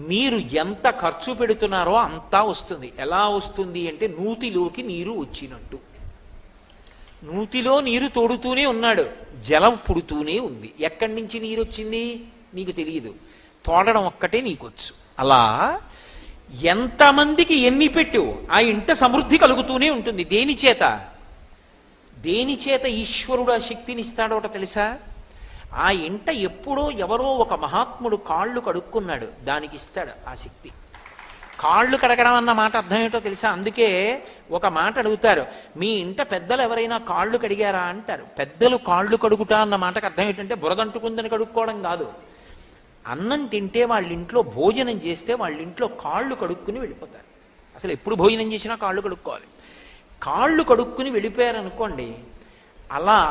మీరు ఎంత ఖర్చు పెడుతున్నారో అంతా వస్తుంది. ఎలా వస్తుంది అంటే నూతిలోకి నీరు వచ్చినట్టు. నూతిలో నీరు తోడుతూనే ఉన్నాడు, జలం పుడుతూనే ఉంది. ఎక్కడి నుంచి నీరు వచ్చింది నీకు తెలియదు, తోడడం ఒక్కటే నీకొచ్చు. అలా ఎంతమందికి ఎన్ని పెట్టు ఆ ఇంట సమృద్ధి కలుగుతూనే ఉంటుంది. దేని చేత ఈశ్వరుడు ఆ శక్తిని ఇస్తాడో తెలుసా? ఆ ఇంట ఎప్పుడో ఎవరో ఒక మహాత్ముడు కాళ్ళు కడుక్కున్నాడు, దానికి ఇస్తాడు ఆ శక్తి. కాళ్ళు కడగడం అన్న మాట అర్థం ఏంటో తెలుసా? అందుకే ఒక మాట అడుగుతారు, మీ ఇంట పెద్దలు ఎవరైనా కాళ్ళు కడిగారా అంటారు. పెద్దలు కాళ్ళు కడుగుట అన్న మాటకు అర్థం ఏంటంటే బురదంటుకుందని కడుక్కోవడం కాదు. అన్నం తింటే వాళ్ళ ఇంట్లో భోజనం చేస్తే వాళ్ళ ఇంట్లో కాళ్ళు కడుక్కుని వెళ్ళిపోతారు. అసలు ఎప్పుడు భోజనం చేసినా కాళ్ళు కడుక్కోవాలి. కాళ్ళు కడుక్కుని వెళ్ళిపోయారనుకోండి, అలా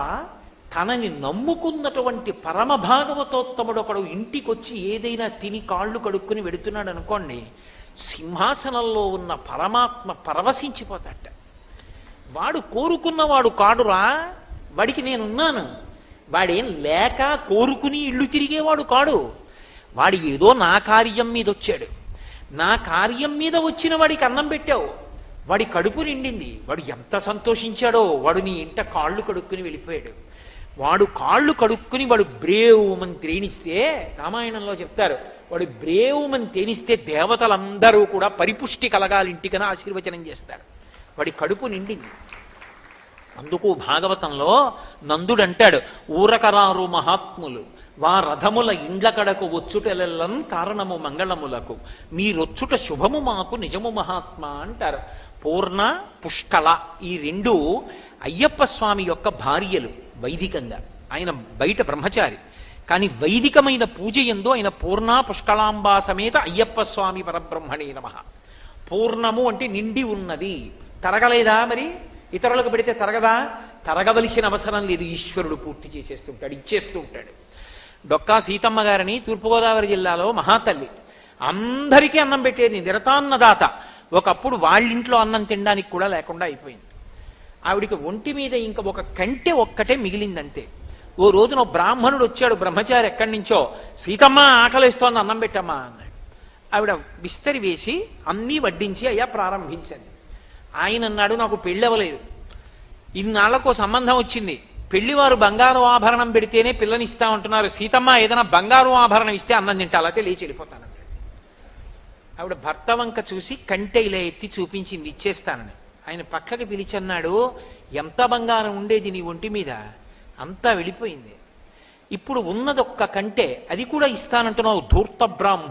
తనని నమ్ముకున్నటువంటి పరమ భాగవతోత్తముడు ఒకడు ఇంటికొచ్చి ఏదైనా తిని కాళ్ళు కడుక్కుని వెడుతున్నాడు అనుకోండి, సింహాసనంలో ఉన్న పరమాత్మ పరవశించిపోతాట. వాడు కోరుకున్నవాడు కాడురా, వాడికి నేనున్నాను. వాడేం లేక కోరుకుని ఇళ్ళు తిరిగేవాడు కాడు. వాడు ఏదో నా కార్యం మీద వచ్చాడు, నా కార్యం మీద వచ్చిన వాడికి అన్నం పెట్టావు, వాడి కడుపు నిండింది, వాడు ఎంత సంతోషించాడో. వాడు నీ ఇంట కాళ్ళు కడుక్కుని వెళ్ళిపోయాడు. వాడు కాళ్ళు కడుక్కుని వాడు బ్రేవుమని తేనిస్తే, రామాయణంలో చెప్తారు, వాడు బ్రేవుమని తేనిస్తే దేవతలందరూ కూడా పరిపుష్టి కలగాలి ఇంటికని ఆశీర్వచనం చేస్తారు. వాడి కడుపు నిండింది. అందుకు భాగవతంలో నందుడంటాడు, ఊరకరారు మహాత్ములు వా రథముల ఇండ్ల కడకు వచ్చుటెలెల్లం కారణము మంగళములకు మీరొచ్చుట శుభము మాకు నిజము మహాత్మ అంటారు. పూర్ణ, పుష్కళ ఈ రెండు అయ్యప్ప స్వామి యొక్క భార్యలు వైదికంగా. ఆయన బయట బ్రహ్మచారి, కానీ వైదికమైన పూజ యందు ఆయన పూర్ణ పుష్కళాంబా సమేత అయ్యప్ప స్వామి పరబ్రహ్మణే నమః. పూర్ణము అంటే నిండి ఉన్నది. తరగలేదా? మరి ఇతరులకు పెడితే తరగదా? తరగవలసిన అవసరం లేదు, ఈశ్వరుడు పూర్తి చేసేస్తుంటాడు, ఇచ్చేస్తూ ఉంటాడు. డొక్కా సీతమ్మ గారిని తూర్పుగోదావరి జిల్లాలో మహాతల్లి, అందరికీ అన్నం పెట్టేది, నిరతాన్నదాత. ఒకప్పుడు వాళ్ళింట్లో అన్నం తినడానికి కూడా లేకుండా అయిపోయింది. ఆవిడికి ఒంటి మీద ఇంకా ఒక కంటె ఒక్కటే మిగిలిందంతే. ఓ రోజున బ్రాహ్మణుడు వచ్చాడు, బ్రహ్మచారి ఎక్కడి నుంచో, సీతమ్మ ఆకలిస్తోంది అన్నం పెట్టమ్మా అన్నాడు. ఆవిడ విస్తరి వేసి అన్నీ వడ్డించి అయ్యా ప్రారంభించండి. ఆయన అన్నాడు, నాకు పెళ్ళి అవ్వలేదు, ఇన్నాళ్లకు సంబంధం వచ్చింది, పెళ్లివారు బంగారు ఆభరణం పెడితేనే పిల్లనిస్తా ఉంటున్నారు, సీతమ్మ ఏదైనా బంగారు ఆభరణం ఇస్తే అన్నం తింటా, అలాగే లేచి వెళ్ళిపోతాను. ఆవిడ భర్త వంక చూసి కంటె ఇలా ఎత్తి చూపించింది, ఇచ్చేస్తానని. ఆయన పక్కకి పిలిచన్నాడు, ఎంత బంగారం ఉండేది నీ ఒంటి మీద, అంతా వెళ్ళిపోయింది, ఇప్పుడు ఉన్నదొక్క కంటె, అది కూడా ఇస్తానంటున్నావు ధూర్త బ్రాహ్మణుడు.